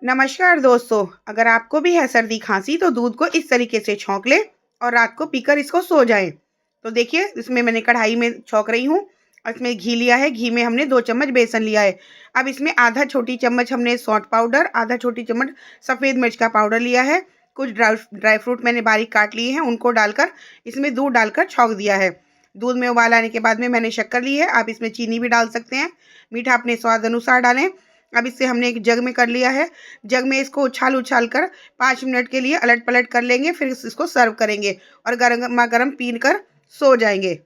नमस्कार दोस्तों, अगर आपको भी है सर्दी खांसी तो दूध को इस तरीके से छौंक ले और रात को पीकर इसको सो जाएं। तो देखिए, इसमें मैंने कढ़ाई में छौंक रही हूँ और इसमें घी लिया है। घी में हमने 2 चम्मच बेसन लिया है। अब इसमें आधा छोटी चम्मच हमने सौंठ पाउडर, आधा छोटी चम्मच सफ़ेद मिर्च का पाउडर लिया है। कुछ ड्राई फ्रूट मैंने बारीक काट लिए हैं, उनको डालकर इसमें दूध डालकर छौंक दिया है। दूध में उबाल आने के बाद में मैंने शक्कर ली है। आप इसमें चीनी भी डाल सकते हैं। मीठा अपने स्वाद अनुसार डालें। अब इसे हमने एक जग में कर लिया है। जग में इसको उछाल-उछाल कर 5 मिनट के लिए अलट-पलट कर लेंगे, फिर इसको सर्व करेंगे और गरमा-गरम पी कर सो जाएँगे।